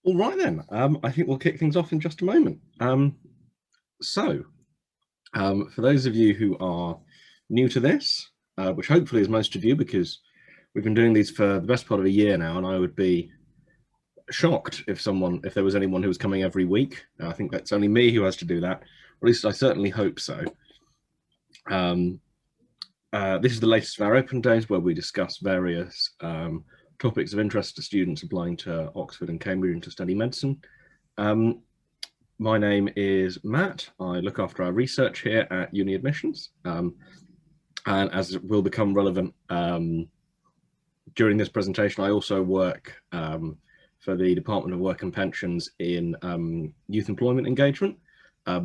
All right then, I think we'll kick things off in just a moment. For those of you who are new to this, which hopefully is most of you because we've been doing these for the best part of a year now, and I would be shocked if there was anyone who was coming every week. I think that's only me who has to do that, or at least I certainly hope so. This is the latest of our open days where we discuss various topics of interest to students applying to Oxford and Cambridge to study medicine. My name is Matt. I look after our research here at UniAdmissions. And as it will become relevant during this presentation, I also work for the Department of Work and Pensions in youth employment engagement,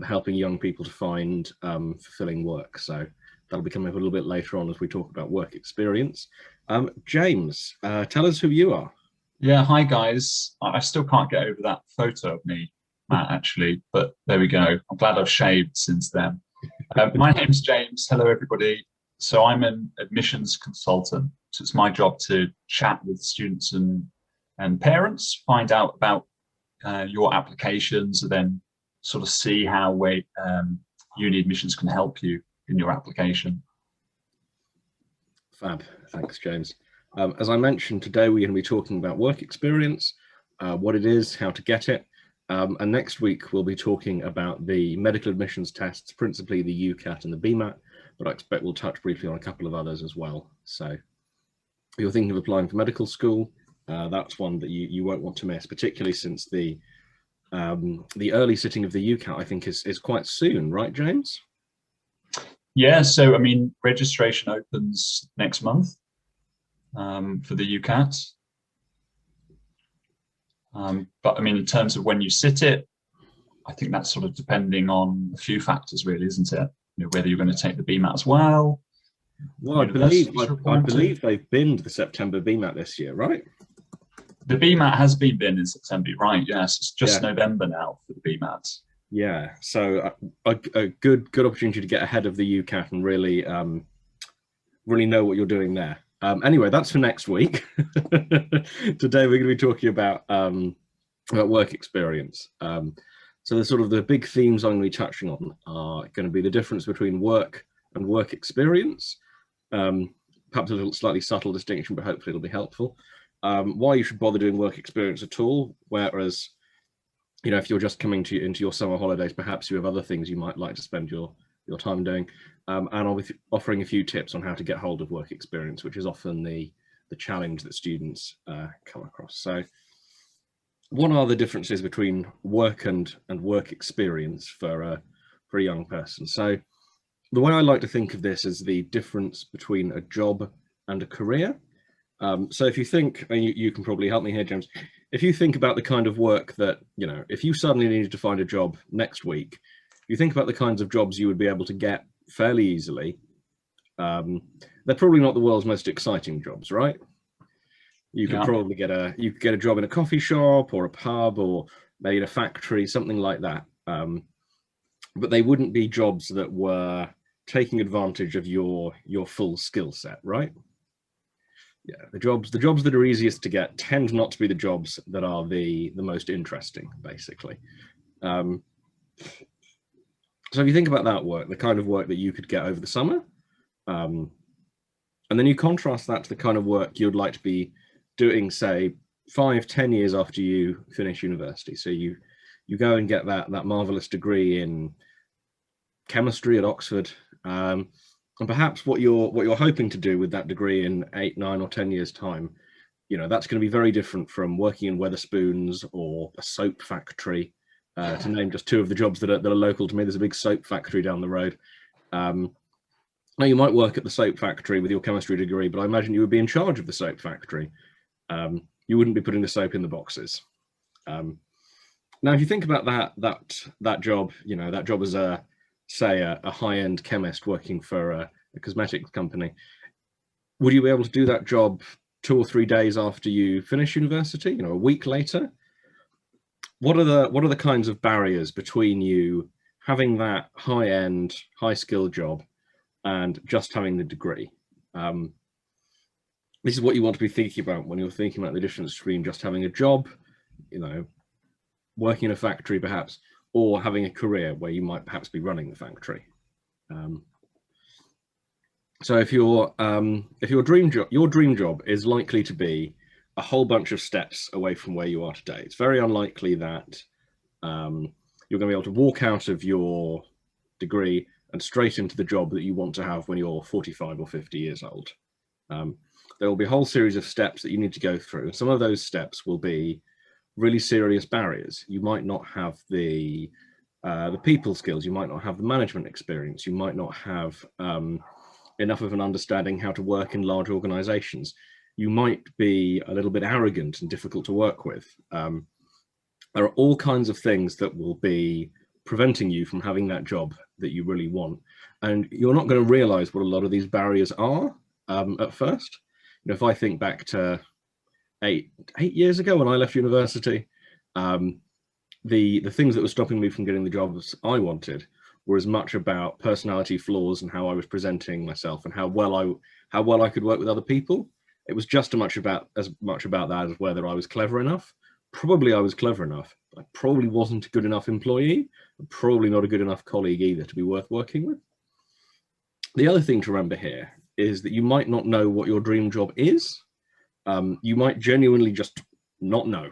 helping young people to find fulfilling work. So that'll be coming up a little bit later on as we talk about work experience. James, tell us who you are. Yeah, hi guys. I still can't get over that photo of me, Matt, actually, but there we go. I'm glad I've shaved since then. My name's James. Hello, everybody. So I'm an admissions consultant. So it's my job to chat with students and parents, find out about your applications, and then sort of see how UniAdmissions can help you in your application. Fab. Thanks, James. As I mentioned, today we're going to be talking about work experience, what it is, how to get it. And next week we'll be talking about the medical admissions tests, principally the UCAT and the BMAT, but I expect we'll touch briefly on a couple of others as well. So if you're thinking of applying for medical school, that's one that you won't want to miss, particularly since the early sitting of the UCAT, I think, is quite soon, right, James? Yeah, so I mean, registration opens next month for the UCAT. But I mean, in terms of when you sit it, I think that's sort of depending on a few factors, really, isn't it? You know, whether you're going to take the BMAT as well. Well, I believe they've binned the September BMAT this year, right? The BMAT has been binned in September, right? Yes, it's just November now for the BMAT. Yeah, so a good opportunity to get ahead of the UCAT and really know what you're doing there. Anyway, that's for next week. Today we're going to be talking about work experience. So the big themes I'm going to be touching on are going to be the difference between work and work experience. Perhaps a little slightly subtle distinction, but hopefully it'll be helpful. Why you should bother doing work experience at all, whereas, you know, if you're just coming into your summer holidays, perhaps you have other things you might like to spend your time doing. And I'll be offering a few tips on how to get hold of work experience, which is often the challenge that students come across. So what are the differences between work and work experience for a young person? So the way I like to think of this is the difference between a job and a career. So if you think, and you can probably help me here, James, if you think about the kind of work that, you know, if you suddenly needed to find a job next week, you think about the kinds of jobs you would be able to get fairly easily. They're probably not the world's most exciting jobs, right? You could probably get a job in a coffee shop or a pub or maybe in a factory, something like that. But they wouldn't be jobs that were taking advantage of your full skill set, right? Yeah, the jobs that are easiest to get tend not to be the jobs that are the most interesting, basically. So if you think about that work, the kind of work that you could get over the summer, and then you contrast that to the kind of work you'd like to be doing, say, 5-10 years after you finish university. So you go and get that marvelous degree in chemistry at Oxford. And perhaps what you're hoping to do with that degree in 8, 9, or 10 years' time, you know, that's going to be very different from working in Wetherspoons or a soap factory, to name just two of the jobs that are local to me. There's a big soap factory down the road. Now, you might work at the soap factory with your chemistry degree, but I imagine you would be in charge of the soap factory. You wouldn't be putting the soap in the boxes. Now, if you think about that job, you know, that job as a high-end chemist working for a cosmetics company, would you be able to do that job 2 or 3 days after you finish university, you know, a week later? What are the kinds of barriers between you having that high-end, high-skill job and just having the degree? This is what you want to be thinking about when you're thinking about the difference between just having a job, you know, working in a factory perhaps, or having a career where you might perhaps be running the factory. So if your dream job is likely to be a whole bunch of steps away from where you are today, it's very unlikely that you're going to be able to walk out of your degree and straight into the job that you want to have when you're 45 or 50 years old. There will be a whole series of steps that you need to go through. Some of those steps will be really serious barriers. You might not have the people skills, you might not have the management experience, you might not have enough of an understanding how to work in large organizations. You might be a little bit arrogant and difficult to work with. There are all kinds of things that will be preventing you from having that job that you really want. And you're not going to realize what a lot of these barriers are at first. You know, if I think back to eight years ago when I left university, the things that were stopping me from getting the jobs I wanted were as much about personality flaws and how I was presenting myself and how well I could work with other people. It was just as much about that as whether I was clever enough. Probably I was clever enough. I probably wasn't a good enough employee, probably not a good enough colleague either to be worth working with. The other thing to remember here is that you might not know what your dream job is. You might genuinely just not know.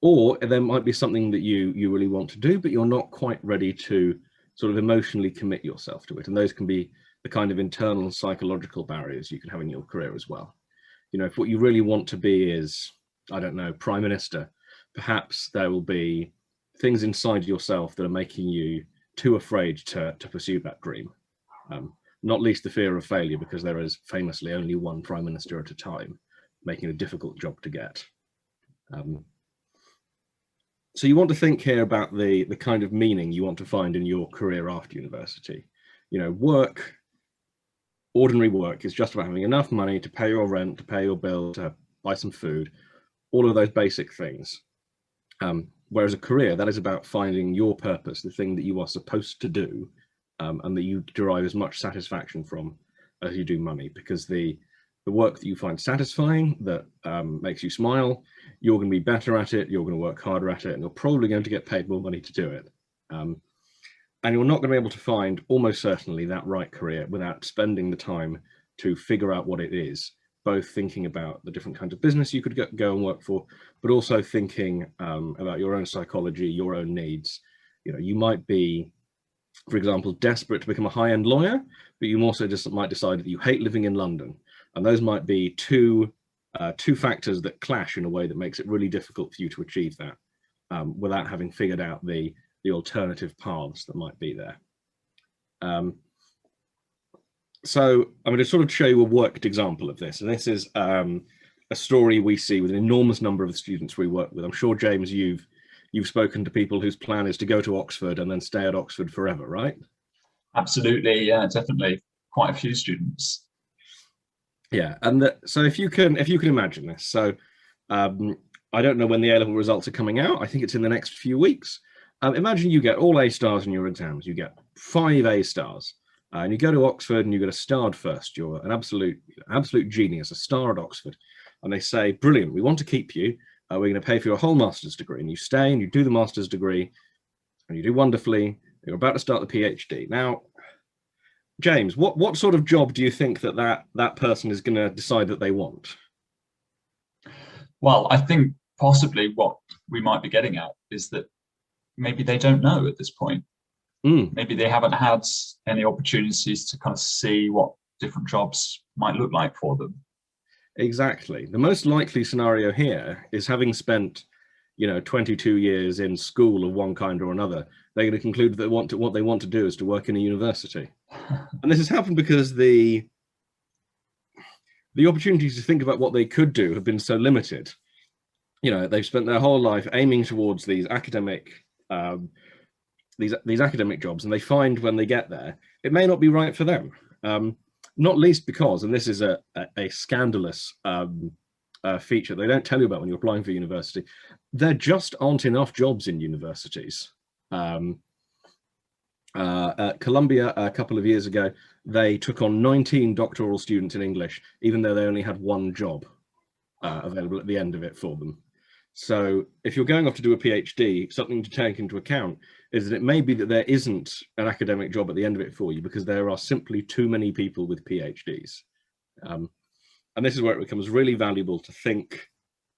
Or there might be something that you really want to do, but you're not quite ready to sort of emotionally commit yourself to it. And those can be the kind of internal psychological barriers you can have in your career as well. You know, if what you really want to be is, I don't know, Prime Minister, perhaps there will be things inside yourself that are making you too afraid to pursue that dream. Not least the fear of failure, because there is famously only one Prime Minister at a time, making it a difficult job to get. So you want to think here about the kind of meaning you want to find in your career after university. You know, work, ordinary work, is just about having enough money to pay your rent, to pay your bill, to buy some food, all of those basic things. Whereas a career, that is about finding your purpose, the thing that you are supposed to do, and that you derive as much satisfaction from as you do money, because the work that you find satisfying, that makes you smile, you're going to be better at it, you're going to work harder at it, and you're probably going to get paid more money to do it. And you're not going to be able to find, almost certainly, that right career without spending the time to figure out what it is, both thinking about the different kinds of business you could go and work for, but also thinking about your own psychology, your own needs. You know, you might be, for example, desperate to become a high-end lawyer, but you also just might decide that you hate living in London. And those might be two factors that clash in a way that makes it really difficult for you to achieve that without having figured out the alternative paths that might be there. So I'm going to sort of show you a worked example of this. And this is a story we see with an enormous number of the students we work with. I'm sure, James, you've spoken to people whose plan is to go to Oxford and then stay at Oxford forever, right? Absolutely, yeah, definitely. Quite a few students. Yeah, and so if you can imagine this, so I don't know when the A-level results are coming out. I think it's in the next few weeks. Imagine you get all A stars in your exams. You get 5 A stars, and you go to Oxford and you get a starred first. You're an absolute genius, a star at Oxford. And they say, brilliant, we want to keep you. We're going to pay for your whole master's degree. And you stay and you do the master's degree, and you do wonderfully. You're about to start the PhD. Now, James, what sort of job do you think that person is going to decide that they want? Well, I think possibly what we might be getting at is that maybe they don't know at this point. Maybe they haven't had any opportunities to kind of see what different jobs might look like for them. Exactly. The most likely scenario here is, having spent, 22 years in school of one kind or another, they're going to conclude that what they want to do is to work in a university. And this has happened because the opportunities to think about what they could do have been so limited. They've spent their whole life aiming towards these academic jobs, and they find when they get there, it may not be right for them. Not least because, and this is a scandalous feature they don't tell you about when you're applying for university, there just aren't enough jobs in universities. At Columbia, a couple of years ago, they took on 19 doctoral students in English, even though they only had one job available at the end of it for them. So if you're going off to do a PhD, something to take into account is that it may be that there isn't an academic job at the end of it for you because there are simply too many people with PhDs. And this is where it becomes really valuable to think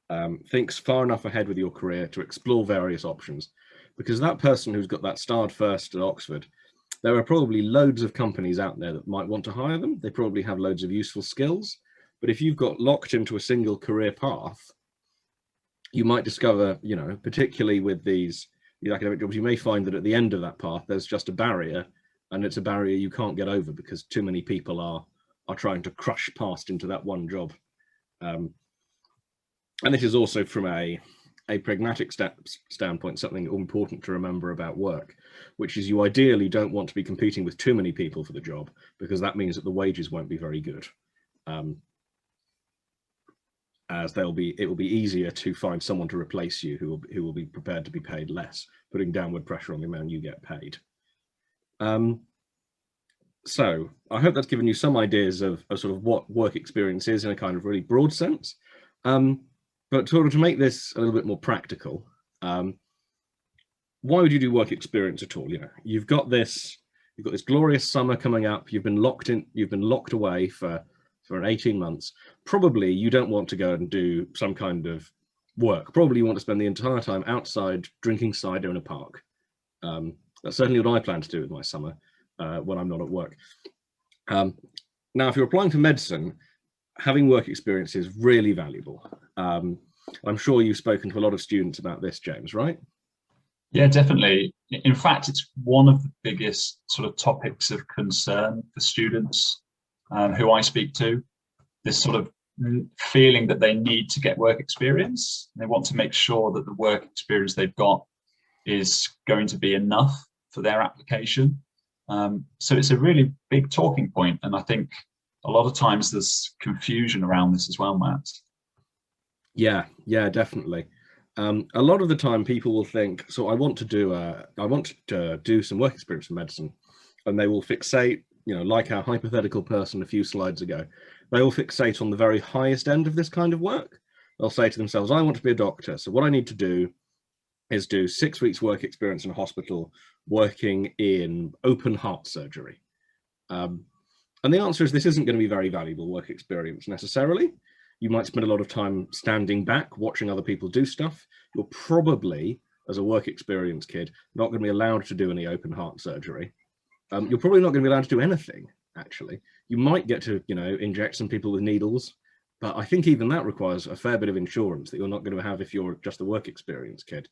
far enough ahead with your career to explore various options, because that person who's got that starred first at Oxford, there are probably loads of companies out there that might want to hire them. They probably have loads of useful skills, but if you've got locked into a single career path, you might discover, you know, particularly with these academic jobs, you may find that at the end of that path, there's just a barrier, and it's a barrier you can't get over because too many people are trying to crush past into that one job. And this is also from a pragmatic standpoint, something important to remember about work, which is you ideally don't want to be competing with too many people for the job, because that means that the wages won't be very good. As it will be easier to find someone to replace you who will be prepared to be paid less, putting downward pressure on the amount you get paid. So I hope that's given you some ideas of sort of what work experience is in a kind of really broad sense. But sort of to make this a little bit more practical, why would you do work experience at all? You know, you've got this glorious summer coming up. You've been locked away for 18 months. Probably you don't want to go and do some kind of work. Probably you want to spend the entire time outside drinking cider in a park. That's certainly what I plan to do with my summer when I'm not at work. Now, if you're applying for medicine, having work experience is really valuable. I'm sure you've spoken to a lot of students about this, James, right? Yeah, definitely. In fact, it's one of the biggest sort of topics of concern for students who I speak to. This sort of feeling that they need to get work experience. They want to make sure that the work experience they've got is going to be enough for their application. So it's a really big talking point, and I think a lot of times there's confusion around this as well, Matt. Yeah, definitely. A lot of the time people will think, so I want to do some work experience in medicine, and they will fixate, you know, like our hypothetical person a few slides ago, they will fixate on the very highest end of this kind of work. They'll say to themselves, I want to be a doctor, so what I need to do is do 6 weeks work experience in a hospital working in open heart surgery. And the answer is this isn't going to be very valuable work experience necessarily. You might spend a lot of time standing back, watching other people do stuff. You're probably, as a work experience kid, not going to be allowed to do any open heart surgery. You're probably not going to be allowed to do anything, actually. You might get to, you know, inject some people with needles, but I think even that requires a fair bit of insurance that you're not going to have if you're just a work experience kid.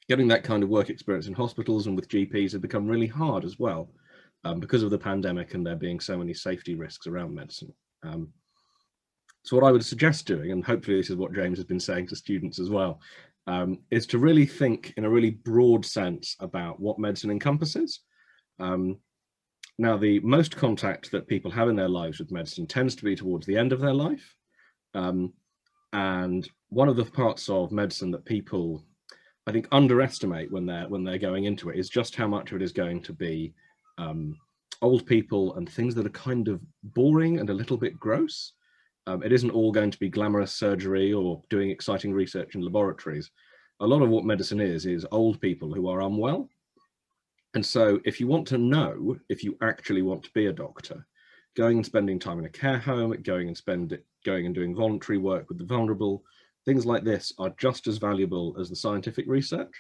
Getting that kind of work experience in hospitals and with GPs has become really hard as well, because of the pandemic and there being so many safety risks around medicine. So what I would suggest doing, and hopefully this is what James has been saying to students as well, is to really think in a really broad sense about what medicine encompasses. Now, the most contact that people have in their lives with medicine tends to be towards the end of their life. And one of the parts of medicine that people, I think, underestimate when they're going into it is just how much of it is going to be old people and things that are kind of boring and a little bit gross. It isn't all going to be glamorous surgery or doing exciting research in laboratories. A lot of what medicine is old people who are unwell. And so if you want to know if you actually want to be a doctor, going and spending time in a care home, going and doing voluntary work with the vulnerable, things like this are just as valuable as the scientific research.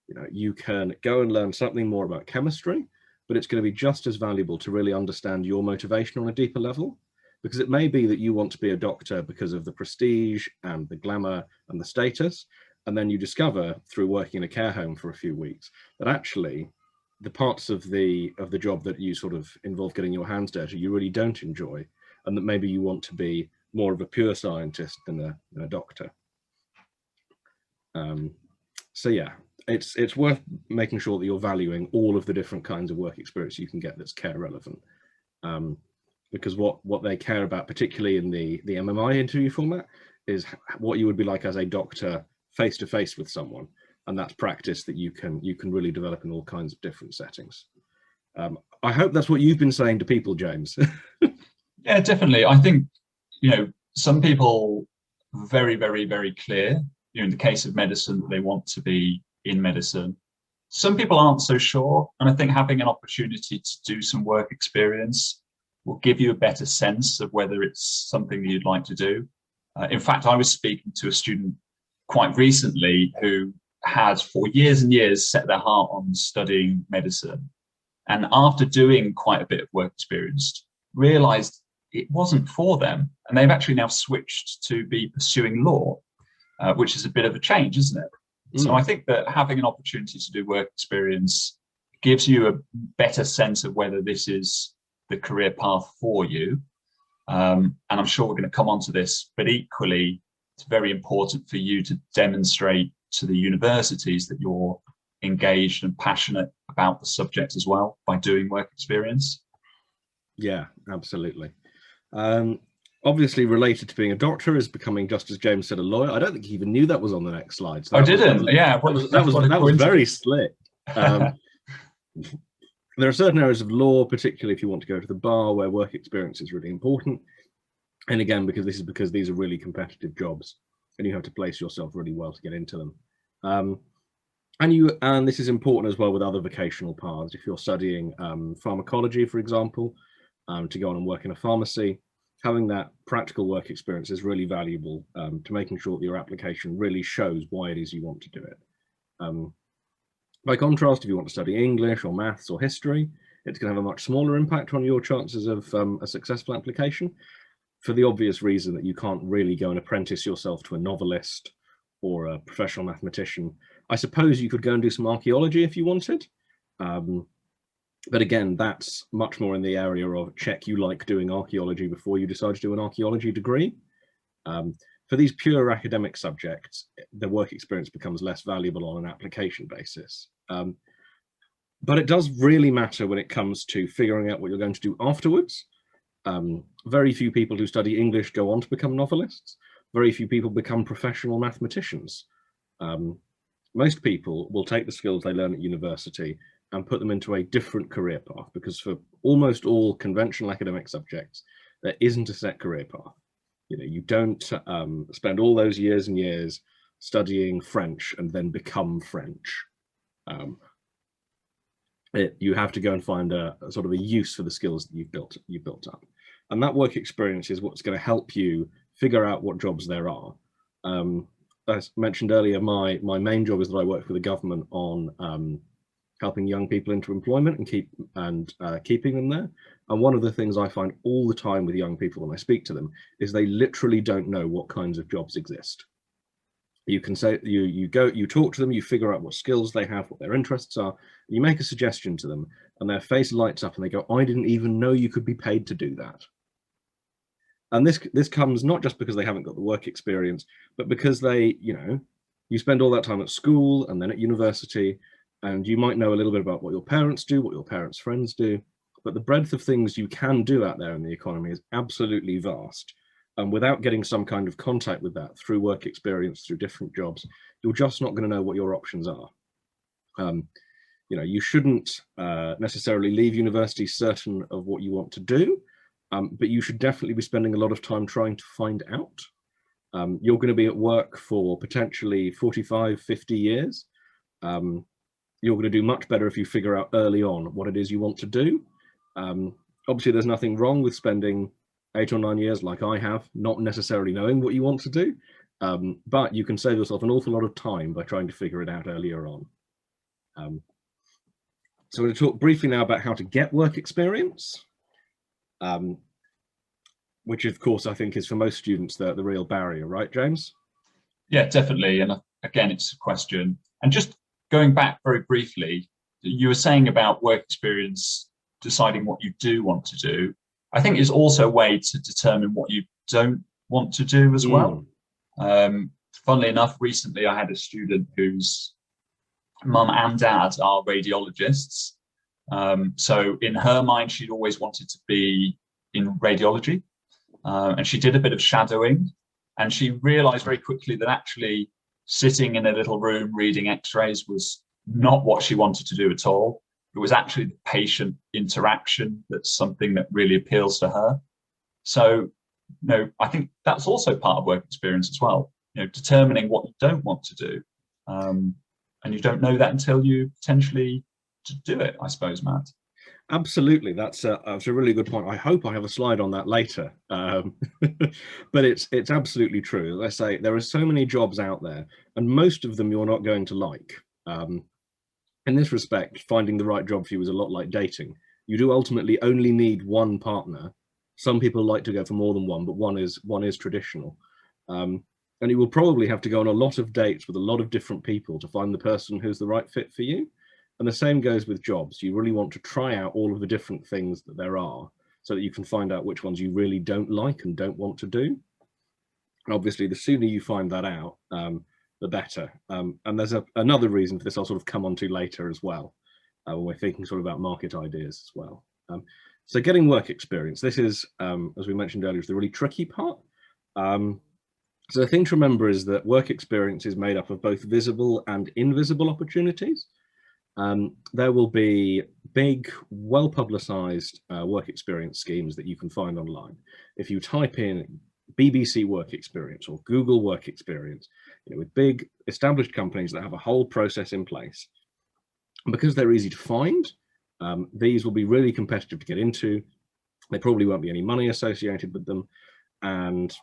You know, you can go and learn something more about chemistry, but it's going to be just as valuable to really understand your motivation on a deeper level, because it may be that you want to be a doctor because of the prestige and the glamour and the status, and then you discover through working in a care home for a few weeks that actually the parts of the job that you sort of involve getting your hands dirty you really don't enjoy, and that maybe you want to be more of a pure scientist than a doctor. So yeah, it's worth making sure that you're valuing all of the different kinds of work experience you can get that's care relevant, because what they care about, particularly in the MMI interview format, is what you would be like as a doctor face to face with someone, and that's practice that you can really develop in all kinds of different settings. I hope that's what you've been saying to people, James. Yeah, definitely. I think, you know, some people very, very, very clear, in the case of medicine, that they want to be in medicine. Some people aren't so sure, and I think having an opportunity to do some work experience will give you a better sense of whether it's something that you'd like to do. In fact, I was speaking to a student quite recently who had for years and years set their heart on studying medicine, and after doing quite a bit of work experience, realized it wasn't for them, and they've actually now switched to be pursuing law, which is a bit of a change, isn't it? So I think that having an opportunity to do work experience gives you a better sense of whether this is the career path for you. And I'm sure we're going to come on to this, but equally, it's very important for you to demonstrate to the universities that you're engaged and passionate about the subject as well by doing work experience. Yeah, absolutely. Obviously related to being a doctor is becoming, just as James said, a lawyer. I don't think he even knew that was on the next slide. So that was very slick. There are certain areas of law, particularly if you want to go to the bar, where work experience is really important. And again, because these are really competitive jobs, and you have to place yourself really well to get into them. And this is important as well with other vocational paths. If you're studying pharmacology, for example, to go on and work in a pharmacy, having that practical work experience is really valuable to making sure that your application really shows why it is you want to do it. By contrast, if you want to study English or maths or history, it's going to have a much smaller impact on your chances of a successful application, for the obvious reason that you can't really go and apprentice yourself to a novelist or a professional mathematician. I suppose you could go and do some archaeology if you wanted. But again, that's much more in the area of check you like doing archaeology before you decide to do an archaeology degree. For these pure academic subjects, the work experience becomes less valuable on an application basis. But it does really matter when it comes to figuring out what you're going to do afterwards. Very few people who study English go on to become novelists. Very few people become professional mathematicians. Most people will take the skills they learn at university and put them into a different career path, because for almost all conventional academic subjects, there isn't a set career path. You don't spend all those years and years studying French and then become French. You have to go and find a sort of a use for the skills that you've built up, and that work experience is what's going to help you figure out what jobs there are. As mentioned earlier, my main job is that I work for the government on helping young people into employment and keeping them there. And one of the things I find all the time with young people when I speak to them is they literally don't know what kinds of jobs exist. You can say, you talk to them, you figure out what skills they have, what their interests are, you make a suggestion to them, and their face lights up and they go, I didn't even know you could be paid to do that. And this comes not just because they haven't got the work experience, but because you spend all that time at school and then at university, and you might know a little bit about what your parents do, what your parents' friends do, but the breadth of things you can do out there in the economy is absolutely vast. And without getting some kind of contact with that through work experience, through different jobs, you're just not going to know what your options are. You shouldn't necessarily leave university certain of what you want to do, but you should definitely be spending a lot of time trying to find out. You're going to be at work for potentially 45, 50 years. You're going to do much better if you figure out early on what it is you want to do. Obviously, there's nothing wrong with spending 8 or 9 years, like I have, not necessarily knowing what you want to do, but you can save yourself an awful lot of time by trying to figure it out earlier on. So we're going to talk briefly now about how to get work experience, which of course I think is for most students the real barrier, right, James? Yeah, definitely. And again, it's a question. And just going back very briefly, you were saying about work experience, deciding what you do want to do. I think is also a way to determine what you don't want to do as well. Funnily enough, recently I had a student whose mum and dad are radiologists. So in her mind, she'd always wanted to be in radiology. And she did a bit of shadowing, and she realized very quickly that actually sitting in a little room reading x-rays was not what she wanted to do at all. It was actually the patient interaction that's something that really appeals to her. So I think that's also part of work experience as well. Determining what you don't want to do, and you don't know that until you potentially do it, I suppose, Matt. Absolutely, that's a really good point. I hope I have a slide on that later, but it's absolutely true. Let's say there are so many jobs out there, and most of them you're not going to like. In this respect, finding the right job for you is a lot like dating. You do ultimately only need one partner. Some people like to go for more than one, but one is traditional. And you will probably have to go on a lot of dates with a lot of different people to find the person who's the right fit for you. And the same goes with jobs. You really want to try out all of the different things that there are so that you can find out which ones you really don't like and don't want to do. And obviously, the sooner you find that out, the better. And there's another reason for this I'll sort of come on to later as well, when we're thinking sort of about market ideas as well. So getting work experience, this is, as we mentioned earlier, is the really tricky part. So the thing to remember is that work experience is made up of both visible and invisible opportunities. There will be big, well-publicized work experience schemes that you can find online. If you type in BBC work experience or Google work experience, with big established companies that have a whole process in place, and because they're easy to find, these will be really competitive to get into. There probably won't be any money associated with them, and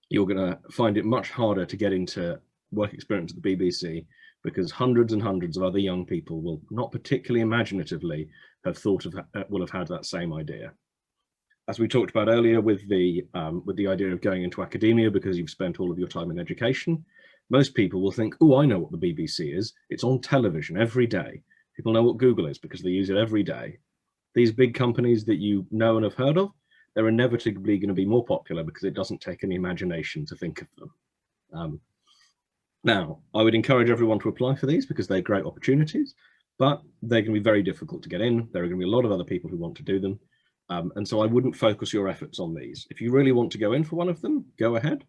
you're going to find it much harder to get into work experience at the BBC because hundreds and hundreds of other young people will not particularly imaginatively have will have had that same idea. As we talked about earlier with the idea of going into academia because you've spent all of your time in education, most people will think, oh, I know what the BBC is. It's on television every day. People know what Google is because they use it every day. These big companies that you know and have heard of, they're inevitably going to be more popular because it doesn't take any imagination to think of them. Now, I would encourage everyone to apply for these because they're great opportunities, but they're going to be very difficult to get in. There are going to be a lot of other people who want to do them. And so I wouldn't focus your efforts on these. If you really want to go in for one of them, go ahead,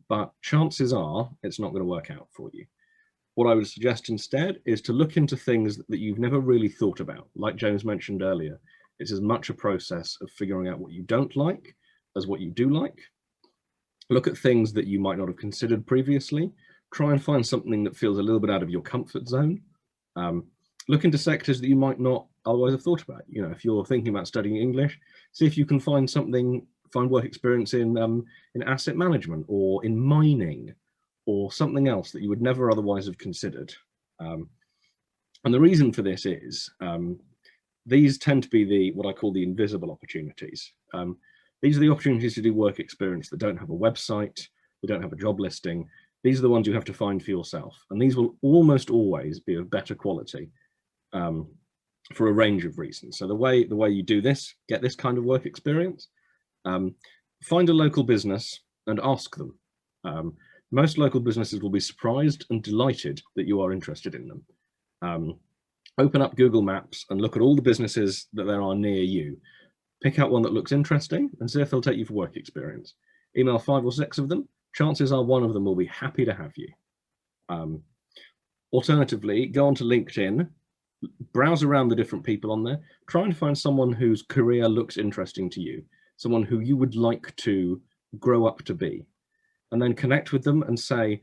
but chances are it's not going to work out for you. What I would suggest instead is to look into things that you've never really thought about. Like James mentioned earlier, it's as much a process of figuring out what you don't like as what you do like. Look at things that you might not have considered previously. Try and find something that feels a little bit out of your comfort zone. Look into sectors that you might not otherwise have thought about. If you're thinking about studying English, see if you can find work experience in asset management or in mining or something else that you would never otherwise have considered. And the reason for this is these tend to be what I call the invisible opportunities. These are the opportunities to do work experience that don't have a website, that don't have a job listing. These are the ones you have to find for yourself. And these will almost always be of better quality for a range of reasons. So the way you do this, get this kind of work experience, find a local business and ask them. Most local businesses will be surprised and delighted that you are interested in them. Open up Google Maps and look at all the businesses that there are near you. Pick out one that looks interesting and see if they'll take you for work experience. Email 5 or 6 of them. Chances are one of them will be happy to have you. Alternatively, go onto LinkedIn, browse around the different people on there, try and find someone whose career looks interesting to you, someone who you would like to grow up to be, and then connect with them and say,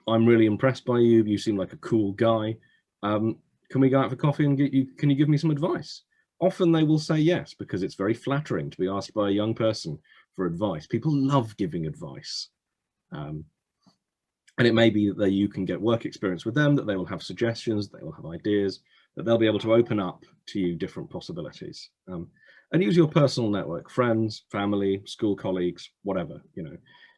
I'm really impressed by you, you seem like a cool guy. Can we go out for coffee and can you give me some advice? Often they will say yes, because it's very flattering to be asked by a young person for advice. People love giving advice. And it may be that you can get work experience with them, that they will have suggestions, they will have ideas, that they'll be able to open up to you different possibilities. And use your personal network, friends, family, school colleagues, whatever.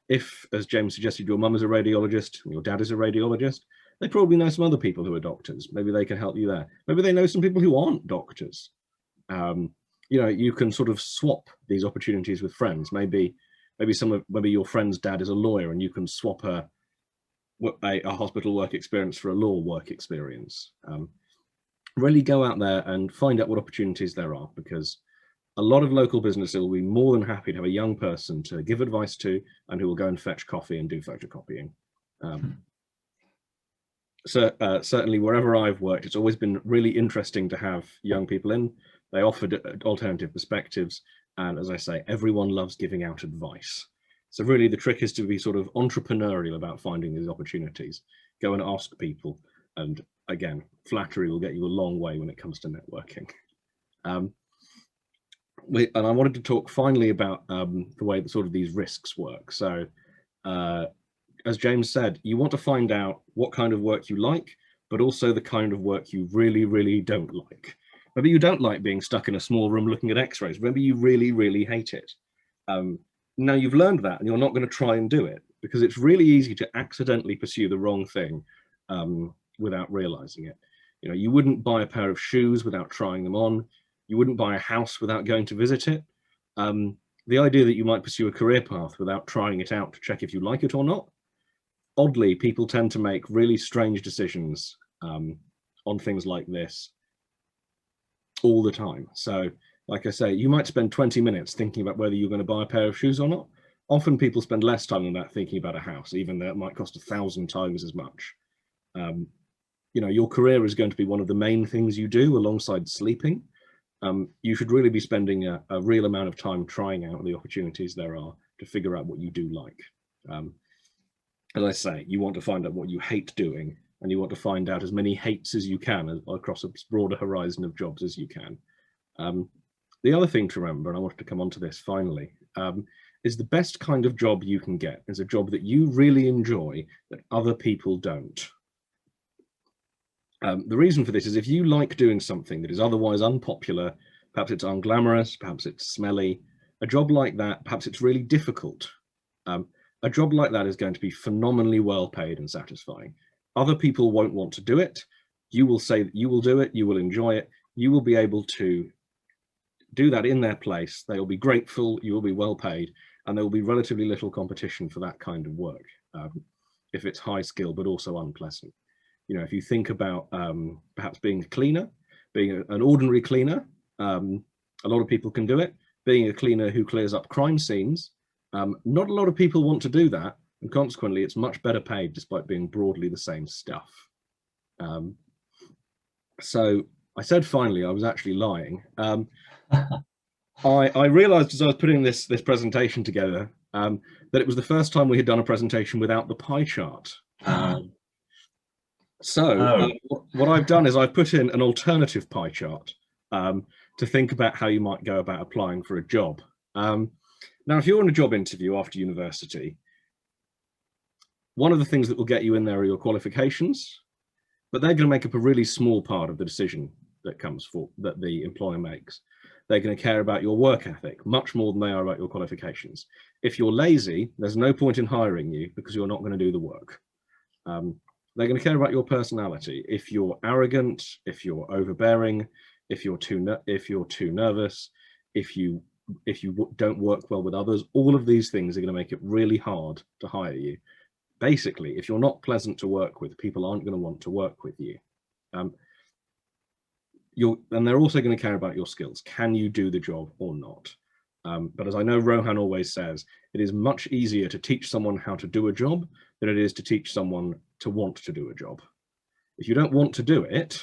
If, as James suggested, your mum is a radiologist and your dad is a radiologist, they probably know some other people who are doctors. Maybe they can help you there. Maybe they know some people who aren't doctors. You can sort of swap these opportunities with friends. Maybe your friend's dad is a lawyer and you can swap a hospital work experience for a law work experience. Really go out there and find out what opportunities there are, because a lot of local businesses will be more than happy to have a young person to give advice to and who will go and fetch coffee and do photocopying. Certainly wherever I've worked, it's always been really interesting to have young people in. They offered alternative perspectives. And as I say, everyone loves giving out advice. So really the trick is to be sort of entrepreneurial about finding these opportunities. Go and ask people. And again, flattery will get you a long way when it comes to networking. And I wanted to talk finally about the way that sort of these risks work. So as James said, you want to find out what kind of work you like, but also the kind of work you really, really don't like. Maybe you don't like being stuck in a small room looking at x-rays. Maybe you really, really hate it. Now you've learned that and you're not going to try and do it, because it's really easy to accidentally pursue the wrong thing without realizing it. You know, you wouldn't buy a pair of shoes without trying them on. You wouldn't buy a house without going to visit it. The idea that you might pursue a career path without trying it out to check if you like it or not. Oddly, people tend to make really strange decisions on things like this all the time. So like I say, you might spend 20 minutes thinking about whether you're going to buy a pair of shoes or not. Often people spend less time than that thinking about a house, even though it might cost 1,000 times as much. You know, your career is going to be one of the main things you do alongside sleeping. You should really be spending a real amount of time trying out the opportunities there are to figure out what you do like. As I say, you want to find out what you hate doing, and you want to find out as many hates as you can across a broader horizon of jobs as you can. The other thing to remember, and I wanted to come on to this finally, is the best kind of job you can get is a job that you really enjoy that other people don't. The reason for this is if you like doing something that is otherwise unpopular, perhaps it's unglamorous, perhaps it's smelly, a job like that, perhaps it's really difficult. A job like that is going to be phenomenally well paid and satisfying. Other people won't want to do it. You will say that you will do it, you will enjoy it, you will be able to do that in their place. They will be grateful, you will be well paid, and there will be relatively little competition for that kind of work if it's high skill but also unpleasant. You know, if you think about perhaps being a cleaner, being an ordinary cleaner, a lot of people can do it. Being a cleaner who clears up crime scenes, not a lot of people want to do that, and consequently it's much better paid despite being broadly the same stuff. So I said finally, I was actually lying. I realized as I was putting this presentation together that it was the first time we had done a presentation without the pie chart. What I've done is I've put in an alternative pie chart to think about how you might go about applying for a job. Now, if you're in a job interview after university, one of the things that will get you in there are your qualifications, but they're going to make up a really small part of the decision that that the employer makes. They're going to care about your work ethic much more than they are about your qualifications. If you're lazy, there's no point in hiring you because you're not going to do the work. They're going to care about your personality. If you're arrogant, if you're overbearing, if you're too nervous, if you don't work well with others, all of these things are going to make it really hard to hire you. Basically, if you're not pleasant to work with, people aren't going to want to work with you. And they're also going to care about your skills. Can you do the job or not? But as I know Rohan always says, it is much easier to teach someone how to do a job than it is to teach someone to want to do a job. If you don't want to do it,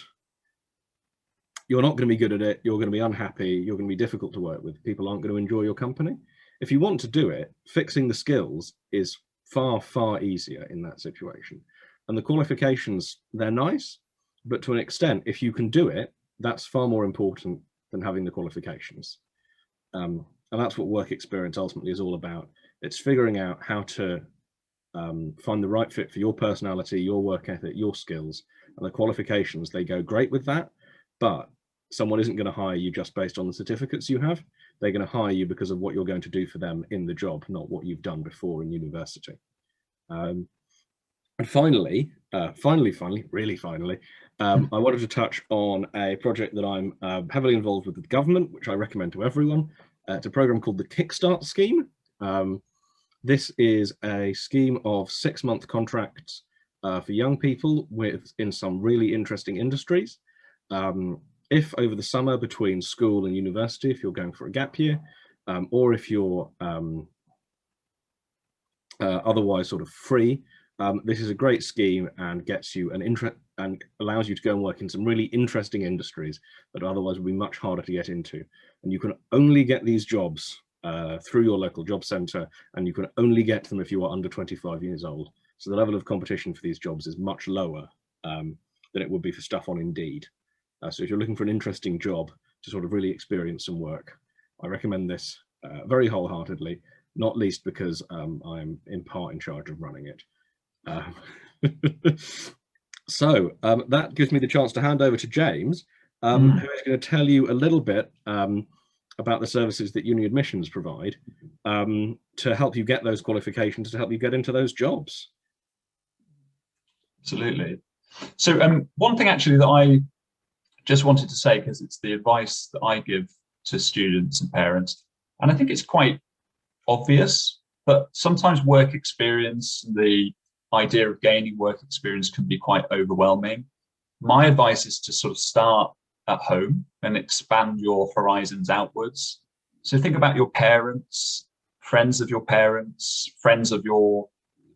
you're not going to be good at it, you're going to be unhappy, you're going to be difficult to work with, people aren't going to enjoy your company. If you want to do it, fixing the skills is far, far easier in that situation. And the qualifications, they're nice, but to an extent, if you can do it, that's far more important than having the qualifications. And that's what work experience ultimately is all about. It's figuring out how to find the right fit for your personality, your work ethic, your skills, and the qualifications, they go great with that. But someone isn't going to hire you just based on the certificates you have. They're going to hire you because of what you're going to do for them in the job, not what you've done before in university. And finally, really finally, I wanted to touch on a project that I'm heavily involved with the government, which I recommend to everyone. It's a program called the Kickstart scheme. This is a scheme of 6-month contracts for young people in some really interesting industries. If over the summer between school and university, if you're going for a gap year, or if you're otherwise sort of free, this is a great scheme and gets you an interest and allows you to go and work in some really interesting industries that otherwise would be much harder to get into. And you can only get these jobs through your local job centre, and you can only get them if you are under 25 years old. So the level of competition for these jobs is much lower than it would be for stuff on Indeed. So if you're looking for an interesting job to sort of really experience some work, I recommend this very wholeheartedly, not least because I'm in part in charge of running it. So that gives me the chance to hand over to James, who is going to tell you a little bit about the services that UniAdmissions provide to help you get those qualifications, to help you get into those jobs. Absolutely. So one thing actually that I just wanted to say, because it's the advice that I give to students and parents, and I think it's quite obvious, but sometimes work experience, the idea of gaining work experience can be quite overwhelming. My advice is to sort of start at home and expand your horizons outwards. So think about your parents, friends of your parents, friends of your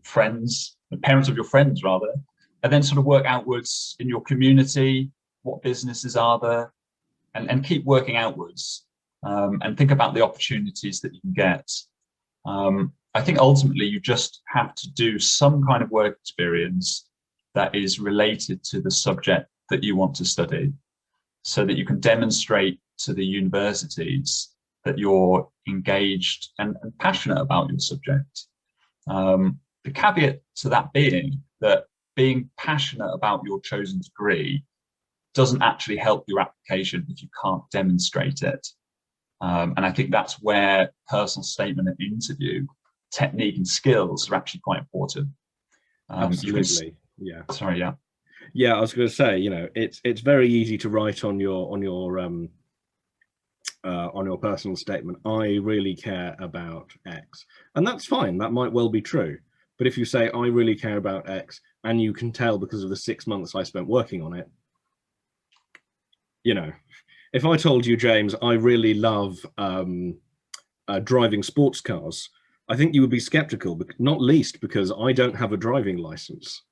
friends, the parents of your friends rather, and then sort of work outwards in your community. What businesses are there, and keep working outwards, and think about the opportunities that you can get. I think ultimately you just have to do some kind of work experience that is related to the subject that you want to study, so that you can demonstrate to the universities that you're engaged and passionate about your subject. The caveat to that being that being passionate about your chosen degree doesn't actually help your application if you can't demonstrate it. And I think that's where personal statement and interview technique and skills are actually quite important. Absolutely. Yeah. Sorry. Yeah. Yeah. I was going to say, you know, it's very easy to write on your personal statement, I really care about X, and that's fine. That might well be true. But if you say I really care about X, and you can tell because of the 6 months I spent working on it, you know, if I told you, James, I really love driving sports cars, I think you would be skeptical, but not least because I don't have a driving license.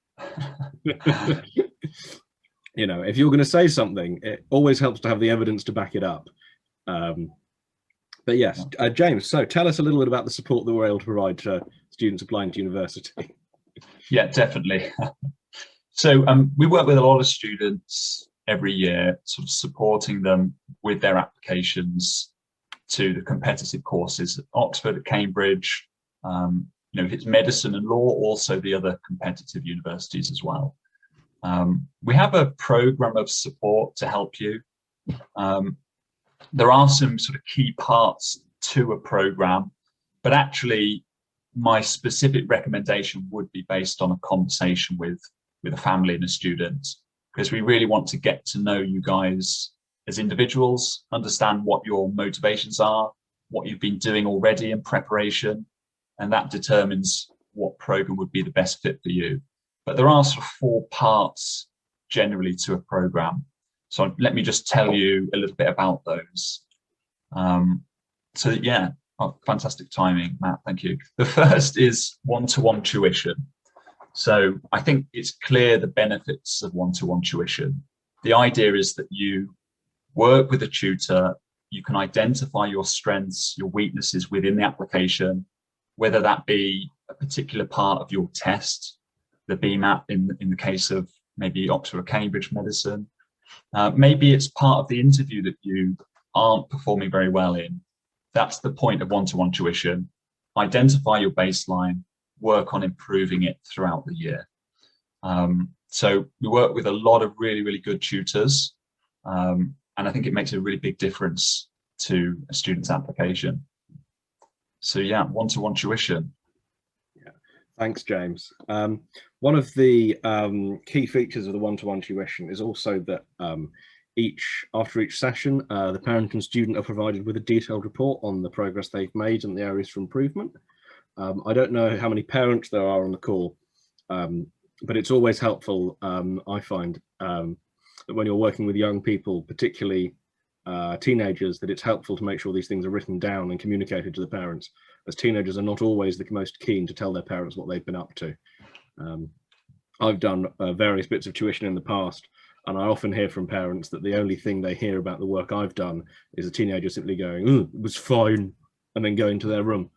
You know, if you're going to say something, it always helps to have the evidence to back it up. But yes, James, so tell us a little bit about the support that we're able to provide to students applying to university. Yeah, definitely. So we work with a lot of students every year, sort of supporting them with their applications to the competitive courses at Oxford, at Cambridge, you know, if it's medicine and law, also the other competitive universities as well. We have a program of support to help you. There are some sort of key parts to a program, but actually my specific recommendation would be based on a conversation with a family and a student, because we really want to get to know you guys as individuals, understand what your motivations are, what you've been doing already in preparation, and that determines what program would be the best fit for you. But there are sort of 4 parts generally to a program. So let me just tell you a little bit about those. So yeah, fantastic timing, Matt, thank you. The first is one-to-one tuition. So I think it's clear the benefits of one-to-one tuition. The idea is that you work with a tutor, you can identify your strengths, your weaknesses within the application, whether that be a particular part of your test, the BMAT in the case of maybe Oxford or Cambridge medicine. Maybe it's part of the interview that you aren't performing very well in. That's the point of one-to-one tuition. Identify your baseline, work on improving it throughout the year. So we work with a lot of really, really good tutors. And I think it makes a really big difference to a student's application. So yeah, one-to-one tuition. Yeah, thanks, James. One of the key features of the one-to-one tuition is also that after each session, the parent and student are provided with a detailed report on the progress they've made and the areas for improvement. I don't know how many parents there are on the call, but it's always helpful, I find, that when you're working with young people, particularly teenagers, that it's helpful to make sure these things are written down and communicated to the parents, as teenagers are not always the most keen to tell their parents what they've been up to. I've done various bits of tuition in the past, and I often hear from parents that the only thing they hear about the work I've done is a teenager simply going, "Oh, it was fine." and then go into their room,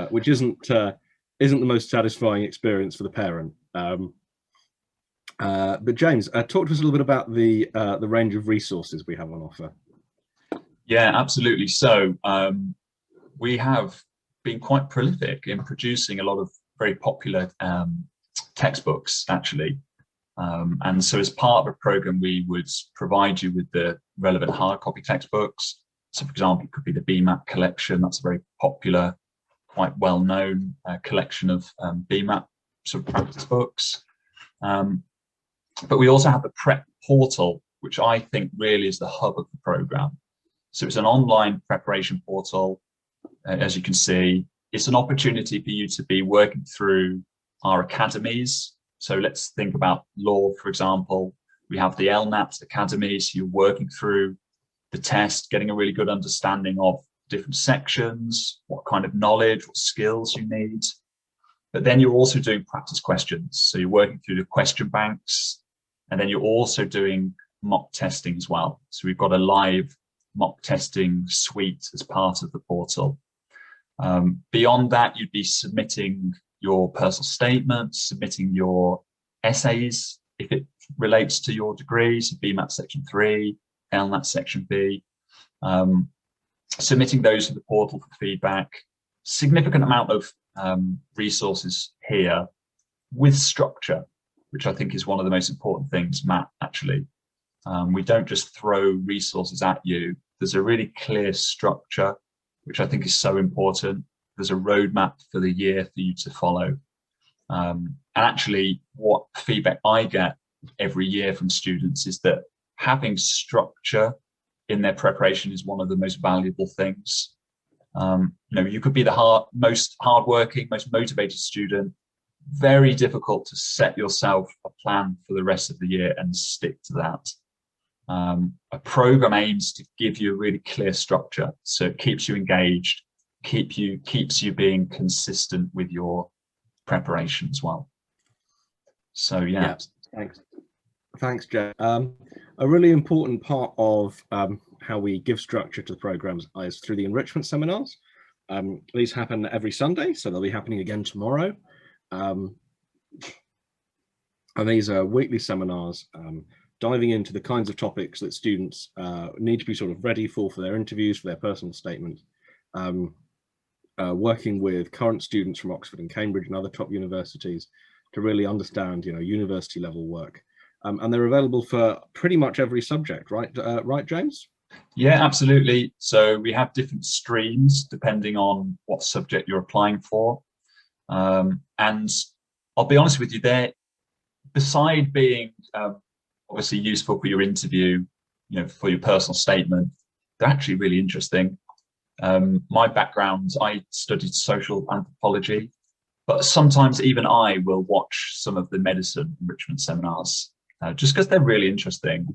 which isn't the most satisfying experience for the parent. But James, talk to us a little bit about the range of resources we have on offer. Yeah, absolutely. So we have been quite prolific in producing a lot of very popular textbooks, actually. And so as part of a program, we would provide you with the relevant hard copy textbooks. So for example, it could be the BMAP collection. That's a very popular, quite well-known collection of BMAP sort of practice books. But we also have the prep portal, which I think really is the hub of the program. So it's an online preparation portal. As you can see, it's an opportunity for you to be working through our academies. So let's think about law, for example. We have the LNAT Academy, so you're working through the test, getting a really good understanding of different sections, what kind of knowledge, what skills you need. But then you're also doing practice questions. So you're working through the question banks, and then you're also doing mock testing as well. So we've got a live mock testing suite as part of the portal. Beyond that, you'd be submitting your personal statements, submitting your essays, if it relates to your degree, so BMAT Section 3, LNAT Section B, submitting those to the portal for feedback. Significant amount of resources here with structure, which I think is one of the most important things, Matt, actually. We don't just throw resources at you. There's a really clear structure, which I think is so important. There's a roadmap for the year for you to follow. And actually, what feedback I get every year from students is that having structure in their preparation is one of the most valuable things. You could be the most hardworking, most motivated student. Very difficult to set yourself a plan for the rest of the year and stick to that. A program aims to give you a really clear structure, so it keeps you engaged, keeps you being consistent with your preparation as well. So yeah. Thanks, Jay. A really important part of how we give structure to the programs is through the enrichment seminars. These happen every Sunday, so they'll be happening again tomorrow. And these are weekly seminars diving into the kinds of topics that students need to be sort of ready for their interviews, for their personal statements, working with current students from Oxford and Cambridge and other top universities to really understand, university level work. And they're available for pretty much every subject, right? Right, James? Yeah, absolutely. So we have different streams depending on what subject you're applying for. And I'll be honest with you, beside being obviously useful for your interview, for your personal statement, they're actually really interesting. My background, I studied social anthropology, but sometimes even I will watch some of the medicine enrichment seminars just because they're really interesting.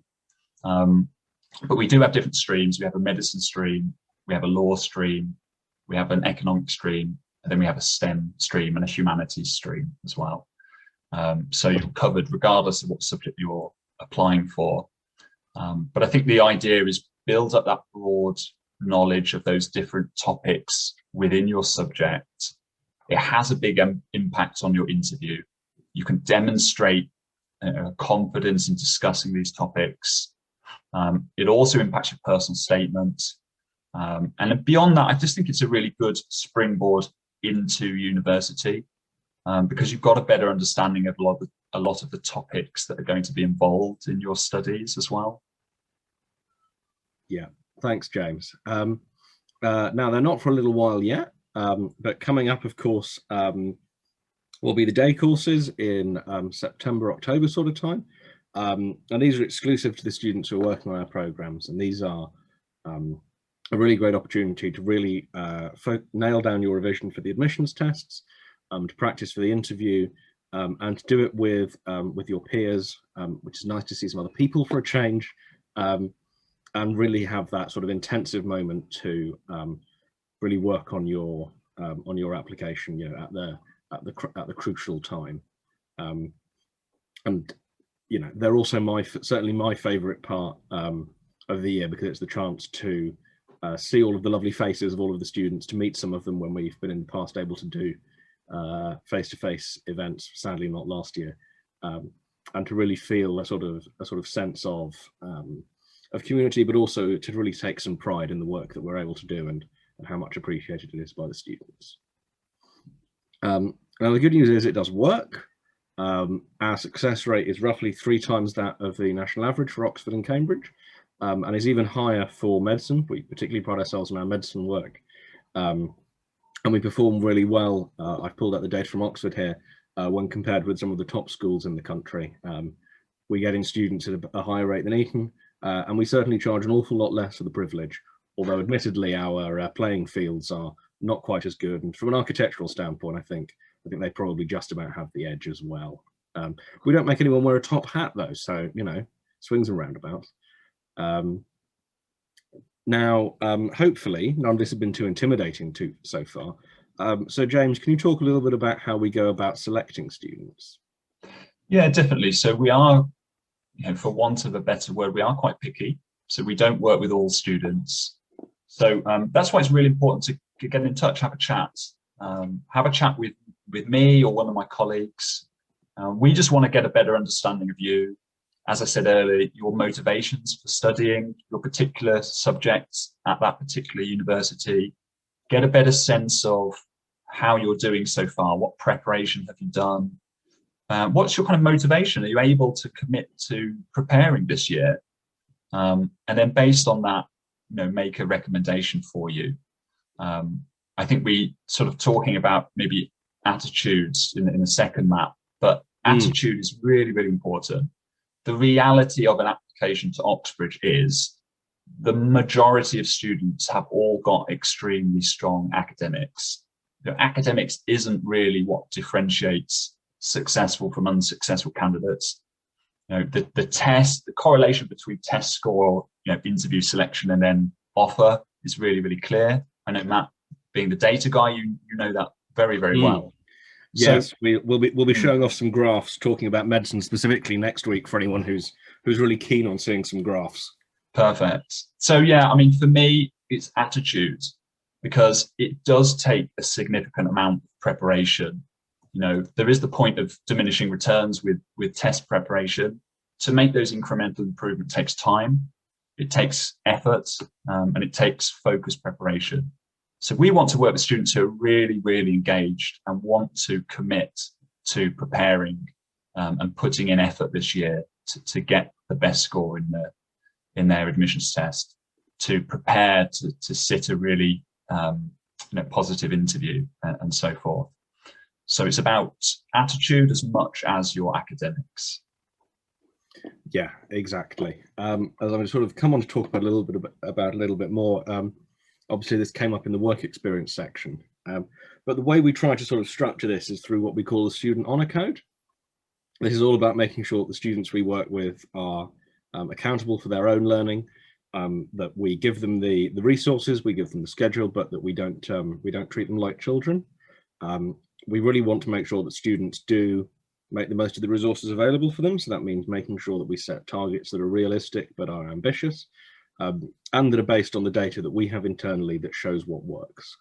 But we do have different streams. We have a medicine stream, we have a law stream, we have an economic stream, and then we have a STEM stream and a humanities stream as well. So you're covered regardless of what subject you're applying for. But I think the idea is build up that broad knowledge of those different topics within your subject. It has a big impact on your interview. You can demonstrate confidence in discussing these topics. It also impacts your personal statement. And then beyond that, I just think it's a really good springboard into university because you've got a better understanding of a lot of the topics that are going to be involved in your studies as well. Yeah, thanks, James. Now, they're not for a little while yet, but coming up, of course, will be the day courses in September, October sort of time. And these are exclusive to the students who are working on our programs. And these are a really great opportunity to really nail down your revision for the admissions tests, to practice for the interview, and to do it with your peers, which is nice to see some other people for a change, and really have that sort of intensive moment to really work on your application, at the crucial time. And they're also certainly my favorite part of the year, because it's the chance to see all of the lovely faces of all of the students, to meet some of them when we've been in the past able to do face-to-face events, sadly not last year, and to really feel a sort of sense of community, but also to really take some pride in the work that we're able to do, and how much appreciated it is by the students. Now the good news is it does work. Our success rate is roughly 3 times that of the national average for Oxford and Cambridge, and is even higher for medicine. We particularly pride ourselves on our medicine work, and we perform really well. I've pulled out the data from Oxford here. When compared with some of the top schools in the country, we get in students at a higher rate than Eton, and we certainly charge an awful lot less for the privilege, although admittedly our playing fields are not quite as good, and from an architectural standpoint I think they probably just about have the edge as well. We don't make anyone wear a top hat though, so you know, swings and roundabouts. Now hopefully none of this has been too intimidating so far. So James, can you talk a little bit about how we go about selecting students? Yeah, definitely. So we are, you know, for want of a better word, we are quite picky. So we don't work with all students. So that's why it's really important to get in touch, have a chat with me or one of my colleagues. We just want to get a better understanding of you. As I said earlier, your motivations for studying your particular subjects at that particular university, get a better sense of how you're doing so far. What preparation have you done? What's your kind of motivation? Are you able to commit to preparing this year? And then based on that, you know, make a recommendation for you. I think we sort of talking about maybe attitudes in the second map, but attitude is really, really important. The reality of an application to Oxbridge is the majority of students have all got extremely strong academics. You know, academics isn't really what differentiates successful from unsuccessful candidates. You know, the correlation between test score, you know, interview selection and then offer is really, really clear. I know Matt, being the data guy, you know that very, very well. Yes, so, we'll be showing off some graphs talking about medicine specifically next week for anyone who's really keen on seeing some graphs. Perfect. So yeah, I mean, for me, it's attitude, because it does take a significant amount of preparation. You know, there is the point of diminishing returns with test preparation. To make those incremental improvements takes time, it takes effort, and it takes focused preparation. So we want to work with students who are really, really engaged and want to commit to preparing and putting in effort this year to get the best score in their admissions test, to prepare to sit a really positive interview and so forth. So it's about attitude as much as your academics. Yeah, exactly. As I'm going to sort of come on to talk about a little bit more. Obviously, this came up in the work experience section, but the way we try to sort of structure this is through what we call the student honor code. This is all about making sure that the students we work with are accountable for their own learning, that we give them the resources, we give them the schedule, but that we don't treat them like children. We really want to make sure that students do make the most of the resources available for them. So that means making sure that we set targets that are realistic but are ambitious, and that are based on the data that we have internally that shows what works.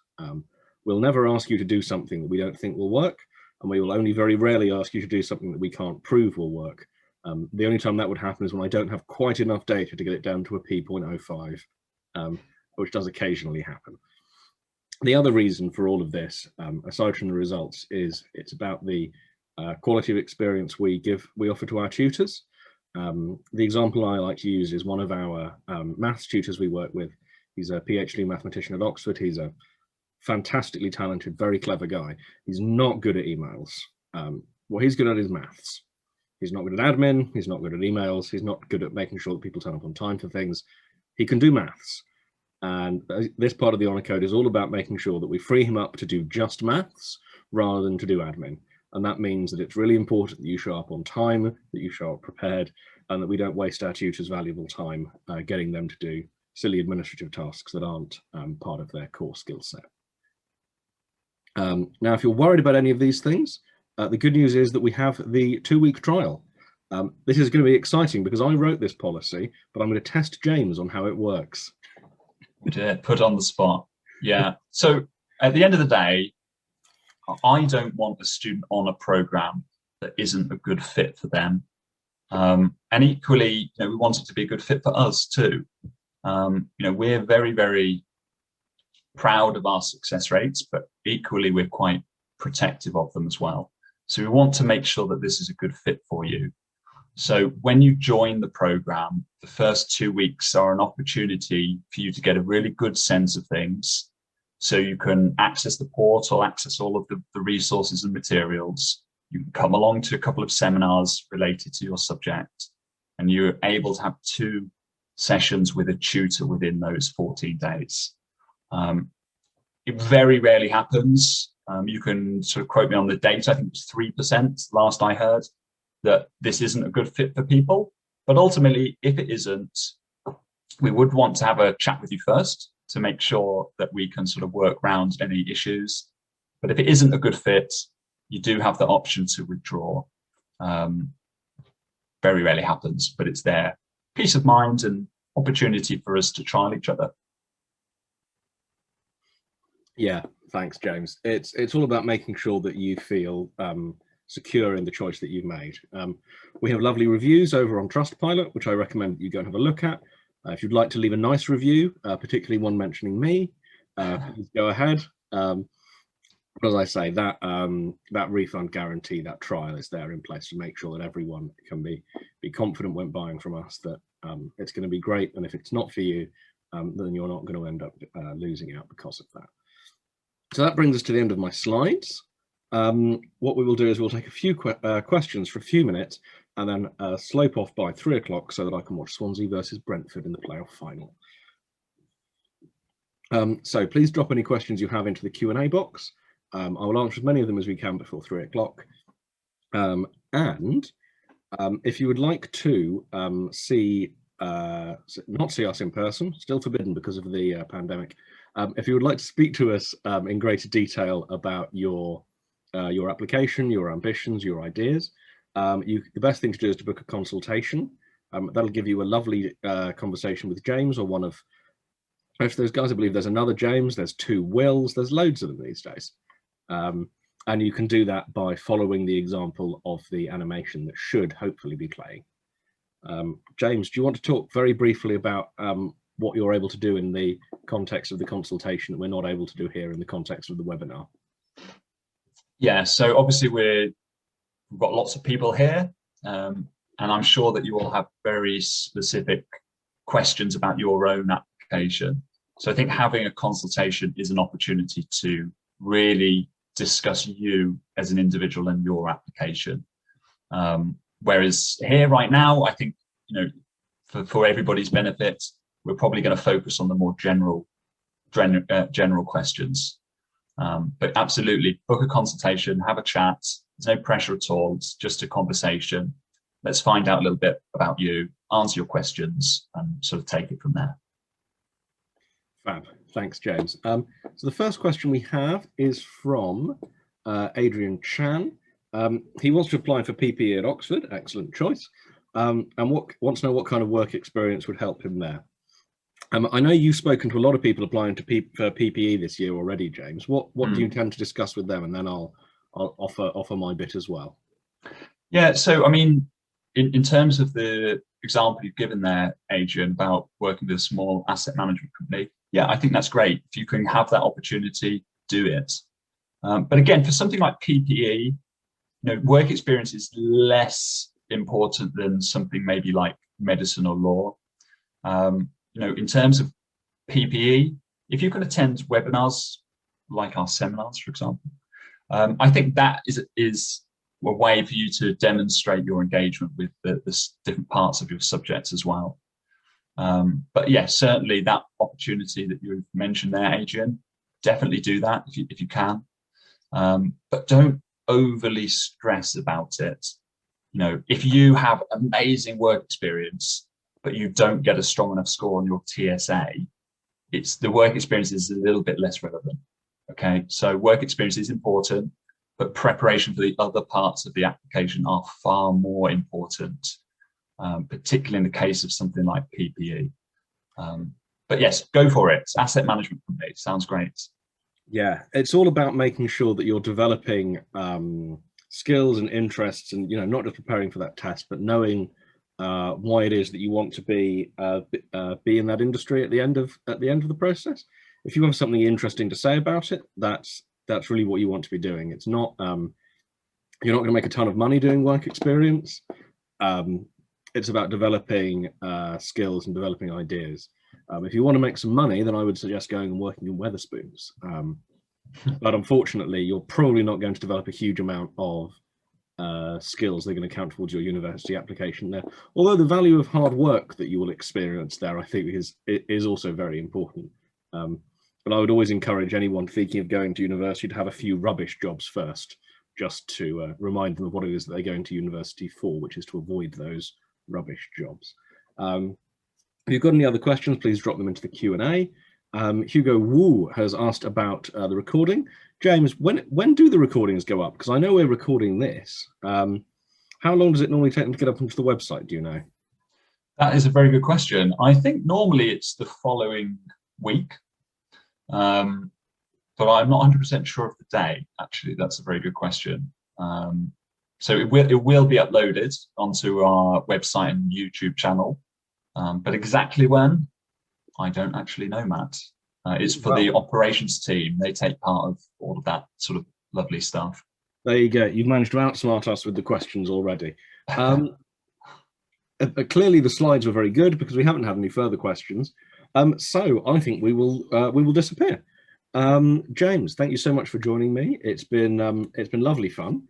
We'll never ask you to do something that we don't think will work, and we will only very rarely ask you to do something that we can't prove will work. The only time that would happen is when I don't have quite enough data to get it down to a p.05, which does occasionally happen. The other reason for all of this, aside from the results, is it's about the quality of experience we offer to our tutors. The example I like to use is one of our maths tutors we work with. He's a PhD mathematician at Oxford. He's a fantastically talented, very clever guy. He's not good at emails. What he's good at is maths. He's not good at admin. He's not good at emails. He's not good at making sure that people turn up on time for things. He can do maths. And this part of the honor code is all about making sure that we free him up to do just maths rather than to do admin. And that means that it's really important that you show up on time, that you show up prepared, and that we don't waste our tutors' valuable time getting them to do silly administrative tasks that aren't part of their core skill set. Now, if you're worried about any of these things, the good news is that we have the 2-week trial. This is going to be exciting because I wrote this policy, but I'm going to test James on how it works. Put on the spot. Yeah. So at the end of the day, I don't want a student on a program that isn't a good fit for them. And equally, we want it to be a good fit for us too. We're very, very proud of our success rates, but equally we're quite protective of them as well. So we want to make sure that this is a good fit for you. So when you join the program, the first 2 weeks are an opportunity for you to get a really good sense of things. So you can access the portal, access all of the resources and materials. You can come along to a couple of seminars related to your subject, and you're able to have 2 sessions with a tutor within those 14 days. It very rarely happens. You can sort of quote me on the data. I think it was 3% last I heard that this isn't a good fit for people. But ultimately, if it isn't, we would want to have a chat with you first to make sure that we can sort of work around any issues. But if it isn't a good fit, you do have the option to withdraw. Very rarely happens, but it's there. Peace of mind and opportunity for us to trial each other. Yeah, thanks, James. It's all about making sure that you feel secure in the choice that you've made. We have lovely reviews over on Trustpilot, which I recommend you go and have a look at. If you'd like to leave a nice review, particularly one mentioning me, please go ahead. But as I say, that refund guarantee, that trial is there in place to make sure that everyone can be confident when buying from us that it's going to be great. And if it's not for you, then you're not going to end up losing out because of that. So that brings us to the end of my slides. What we will do is we'll take a few questions for a few minutes and then slope off by 3 o'clock so that I can watch Swansea versus Brentford in the playoff final. So please drop any questions you have into the Q&A box. I will answer as many of them as we can before 3 o'clock. And if you would like to not see us in person, still forbidden because of the pandemic, if you would like to speak to us in greater detail about your application, your ambitions, your ideas, the best thing to do is to book a consultation. That'll give you a lovely conversation with James or one of those guys. I believe there's another James, there's 2 Wills, there's loads of them these days. And you can do that by following the example of the animation that should hopefully be playing. James, do you want to talk very briefly about what you're able to do in the context of the consultation that we're not able to do here in the context of the webinar? Yeah, so obviously we've got lots of people here, and I'm sure that you all have very specific questions about your own application. So I think having a consultation is an opportunity to really discuss you as an individual and your application. Whereas here right now, I think, for everybody's benefit, we're probably going to focus on the more general questions. But absolutely, book a consultation, have a chat. There's no pressure at all. It's just a conversation. Let's find out a little bit about you, answer your questions, and sort of take it from there. Fab. Thanks, James. So the first question we have is from Adrian Chan. He wants to apply for PPE at Oxford. Excellent choice. And wants to know what kind of work experience would help him there. I know you've spoken to a lot of people applying for PPE this year already, James. What do you intend to discuss with them? And then I'll offer my bit as well. Yeah, so I mean, in terms of the example you've given there, Adrian, about working with a small asset management company, yeah, I think that's great. If you can have that opportunity, do it. But again, for something like PPE, work experience is less important than something maybe like medicine or law. In terms of PPE, if you can attend webinars like our seminars, for example, I think that is a way for you to demonstrate your engagement with the different parts of your subjects as well. But yeah, certainly that opportunity that you've mentioned there, Adrian, definitely do that if you can. But don't overly stress about it. If you have amazing work experience, but you don't get a strong enough score on your TSA, the work experience is a little bit less relevant. Okay, so work experience is important, but preparation for the other parts of the application are far more important, particularly in the case of something like PPE. but yes, go for it. Asset management company sounds great. Yeah, it's all about making sure that you're developing skills and interests, and not just preparing for that test, but knowing why it is that you want to be in that industry at the end of the process. If you have something interesting to say about it, that's really what you want to be doing. It's not you're not going to make a ton of money doing work experience. It's about developing skills and developing ideas. If you want to make some money, then I would suggest going and working in Wetherspoons. But unfortunately, you're probably not going to develop a huge amount of skills that are going to count towards your university application there. Although the value of hard work that you will experience there, I think, is also very important. But I would always encourage anyone thinking of going to university to have a few rubbish jobs first, just to remind them of what it is that they're going to university for, which is to avoid those rubbish jobs. If you've got any other questions, please drop them into the Q&A. Hugo Wu has asked about the recording. James, when do the recordings go up? Because I know we're recording this. How long does it normally take them to get up onto the website? Do you know? That is a very good question. I think normally it's the following week, but I'm not 100% sure of the day. Actually, that's a very good question. So it will be uploaded onto our website and YouTube channel, but exactly when, I don't actually know, Matt. It's for the operations team. They take part of all of that sort of lovely stuff. There you go. You've managed to outsmart us with the questions already. Clearly, the slides were very good because we haven't had any further questions. So I think we will disappear. James, thank you so much for joining me. It's been lovely fun.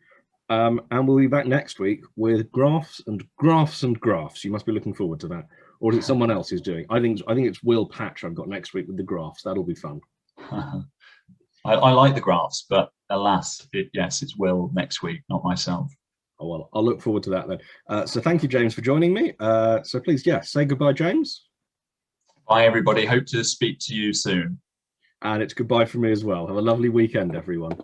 And we'll be back next week with graphs and graphs and graphs. You must be looking forward to that. Or is it someone else who's doing? I think it's Will Patch I've got next week with the graphs. That'll be fun. I like the graphs, but alas, yes, it's Will next week, not myself. Oh, well, I'll look forward to that then. So thank you, James, for joining me. So please, say goodbye, James. Bye, everybody. Hope to speak to you soon. And it's goodbye from me as well. Have a lovely weekend, everyone.